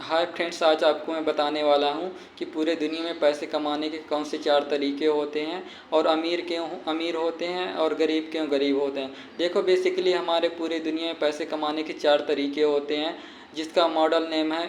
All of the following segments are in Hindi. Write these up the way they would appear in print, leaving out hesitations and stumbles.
हाय फ्रेंड्स, आज आपको मैं बताने वाला हूँ कि पूरे दुनिया में पैसे कमाने के कौन से 4 तरीके होते हैं और अमीर क्यों अमीर होते हैं और गरीब क्यों गरीब होते हैं। देखो, बेसिकली हमारे पूरे दुनिया में पैसे कमाने के 4 तरीके होते हैं, जिसका मॉडल नेम है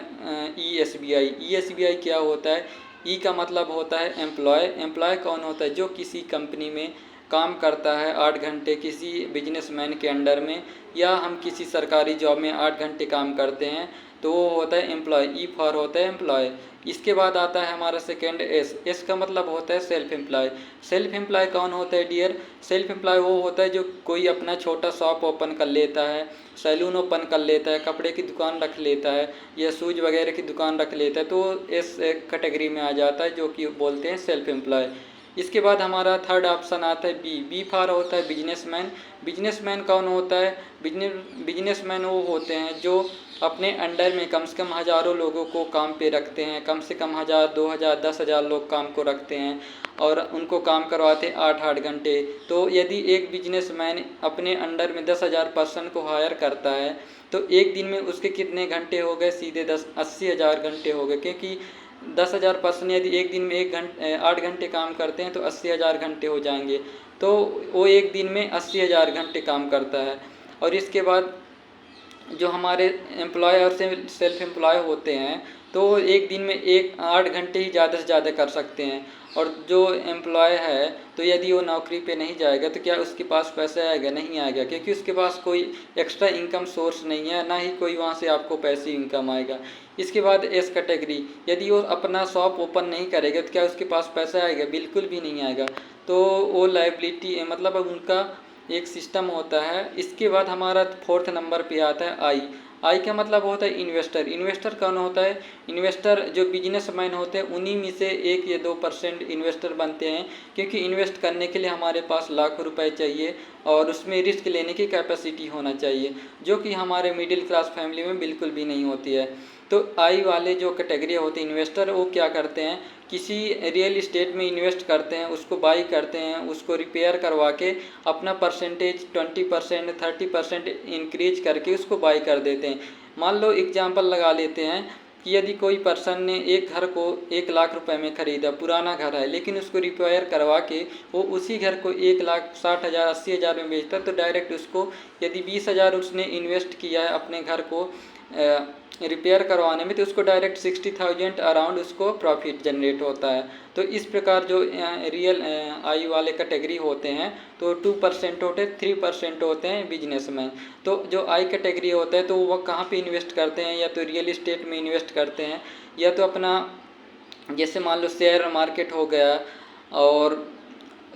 ESBI। ESBI क्या होता है? ई का मतलब होता है एम्प्लॉय। एम्प्लॉय कौन होता है? जो किसी कंपनी में काम करता है 8 घंटे किसी बिजनेसमैन के अंडर में, या हम किसी सरकारी जॉब में 8 घंटे काम करते हैं, तो वो होता है एम्प्लॉय। ई फॉर होता है एम्प्लॉय। इसके बाद आता है हमारा सेकेंड एस। एस का मतलब होता है सेल्फ एम्प्लॉय। सेल्फ एम्प्लॉय कौन होता है डियर? सेल्फ एम्प्लॉय वो होता है जो कोई अपना छोटा शॉप ओपन कर लेता है, सैलून ओपन कर लेता है, कपड़े की दुकान रख लेता है, या शूज वगैरह की दुकान रख लेता है, तो इस कैटेगरी में आ जाता है, जो कि बोलते हैं सेल्फ एम्प्लॉय। इसके बाद हमारा थर्ड ऑप्शन आता है बी। बी फॉर होता है बिजनेसमैन। बिजनेसमैन कौन होता है? बिजनेसमैन वो होते हैं जो अपने अंडर में कम से कम हज़ारों लोगों को काम पे रखते हैं। कम से कम 1000, 2000, 10,000 लोग काम को रखते हैं और उनको काम करवाते हैं 8-8 घंटे। तो यदि एक बिजनेसमैन अपने अंडर में 10,000 पर्सन को हायर करता है, तो एक दिन में उसके कितने घंटे हो गए? सीधे 80,000 घंटे हो गए, क्योंकि 10,000 पर्सन यदि एक दिन में 8 घंटे काम करते हैं तो 80,000 घंटे हो जाएंगे। तो वो एक दिन में 80,000 घंटे काम करता है। और इसके बाद जो हमारे एम्प्लॉय और सेल्फ एम्प्लॉय होते हैं, तो एक दिन में 8 घंटे ही ज़्यादा से ज़्यादा कर सकते हैं। और जो एम्प्लॉय है, तो यदि वो नौकरी पे नहीं जाएगा तो क्या उसके पास पैसा आएगा? नहीं आएगा, क्योंकि उसके पास कोई एक्स्ट्रा इनकम सोर्स नहीं है, ना ही कोई वहाँ से आपको पैसे इनकम आएगा। इसके बाद एस कैटेगरी, यदि वो अपना शॉप ओपन नहीं करेगा तो क्या उसके पास पैसा आएगा? बिल्कुल भी नहीं आएगा। तो वो लायबिलिटी मतलब अब उनका एक सिस्टम होता है। इसके बाद हमारा फोर्थ नंबर पे आता है आई। आई का मतलब होता है इन्वेस्टर। इन्वेस्टर कौन होता है? इन्वेस्टर जो बिजनेसमैन होते हैं, उन्हीं में से 1 या 2% इन्वेस्टर बनते हैं, क्योंकि इन्वेस्ट करने के लिए हमारे पास लाखों रुपए चाहिए और उसमें रिस्क लेने की कैपेसिटी होना चाहिए, जो कि हमारे मिडिल क्लास फैमिली में बिल्कुल भी नहीं होती है। तो आई वाले जो कैटेगरी होते हैं इन्वेस्टर, वो क्या करते हैं? किसी रियल इस्टेट में इन्वेस्ट करते हैं, उसको बाई करते हैं, उसको रिपेयर करवा के अपना परसेंटेज 20%, 30% इंक्रीज करके उसको बाई कर देते हैं। मान लो एग्जांपल लगा लेते हैं कि यदि कोई पर्सन ने एक घर को 1 लाख रुपए में ख़रीदा, पुराना घर है, लेकिन उसको रिपेयर करवा के वो उसी घर को 1,60,000, 80,000 में बेचता, तो डायरेक्ट उसको यदि 20,000 उसने इन्वेस्ट किया है अपने घर को रिपेयर करवाने में, तो उसको डायरेक्ट 60,000 अराउंड उसको प्रॉफिट जनरेट होता है। तो इस प्रकार जो रियल आई वाले कैटेगरी होते हैं, तो 2% होते हैं, 3% होते हैं बिजनेसमैन। तो जो आई कैटेगरी होता है, तो वह कहाँ पे इन्वेस्ट करते हैं? या तो रियल इस्टेट में इन्वेस्ट करते हैं, या तो अपना जैसे मान लो शेयर मार्केट हो गया, और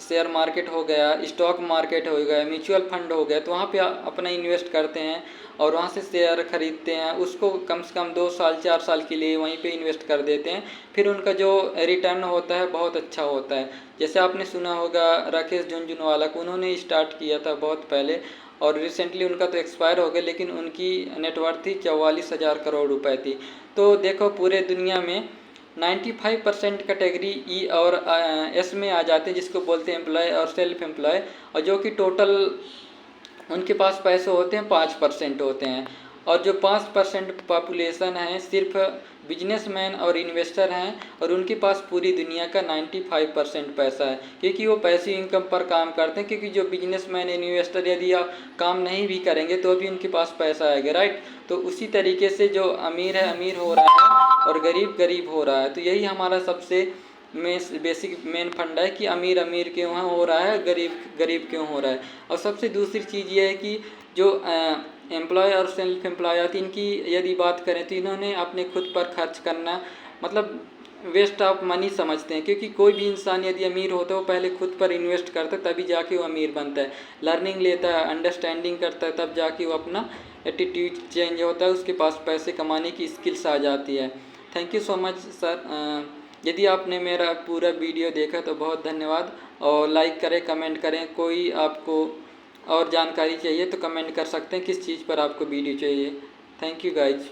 शेयर मार्केट हो गया, स्टॉक मार्केट हो गया, म्यूचुअल फंड हो गया, तो वहाँ पे अपना इन्वेस्ट करते हैं और वहाँ से शेयर खरीदते हैं, उसको कम से कम 2 साल 4 साल के लिए वहीं पे इन्वेस्ट कर देते हैं। फिर उनका जो रिटर्न होता है बहुत अच्छा होता है। जैसे आपने सुना होगा राकेश झुनझुनवाला को, उन्होंने स्टार्ट किया था बहुत पहले, और रिसेंटली उनका तो एक्सपायर हो गया, लेकिन उनकी नेटवर्थ थी 44,000 करोड़ रुपए थी। तो देखो, पूरे दुनिया में 95% कैटेगरी ई और एस में आ जाते हैं, जिसको बोलते हैं एम्प्लॉय और सेल्फ एम्प्लॉय, और जो कि टोटल उनके पास पैसे होते हैं 5% होते हैं। और जो 5% पॉपुलेशन है सिर्फ बिजनेसमैन और इन्वेस्टर हैं, और उनके पास पूरी दुनिया का 95% पैसा है, क्योंकि वो पैसिव इनकम पर काम करते हैं। क्योंकि जो बिजनेसमैन इन्वेस्टर यदि आप काम नहीं भी करेंगे तो भी उनके पास पैसा आएगा, राइट। तो उसी तरीके से जो अमीर है अमीर हो रहा है और गरीब गरीब हो रहा है। तो यही हमारा सबसे बेसिक मेन फंडा है कि अमीर अमीर क्यों हो रहा है, गरीब गरीब क्यों हो रहा है। और सबसे दूसरी चीज़ ये है कि जो एम्प्लॉय और सेल्फ एम्प्लॉय आती, इनकी यदि बात करें तो इन्होंने अपने खुद पर खर्च करना मतलब वेस्ट ऑफ मनी समझते हैं। क्योंकि कोई भी इंसान यदि अमीर होता है, वो पहले खुद पर इन्वेस्ट करता है, तभी जाके वो अमीर बनता है। लर्निंग लेता है, अंडरस्टैंडिंग करता है, तब जाके वो अपना एटीट्यूड चेंज होता है, उसके पास पैसे कमाने की स्किल्स आ जाती है। Thank you so much sir. यदि आपने मेरा पूरा वीडियो देखा तो बहुत धन्यवाद, और लाइक करें, कमेंट करें। कोई आपको और जानकारी चाहिए तो कमेंट कर सकते हैं किस चीज़ पर आपको वीडियो चाहिए। Thank you guys.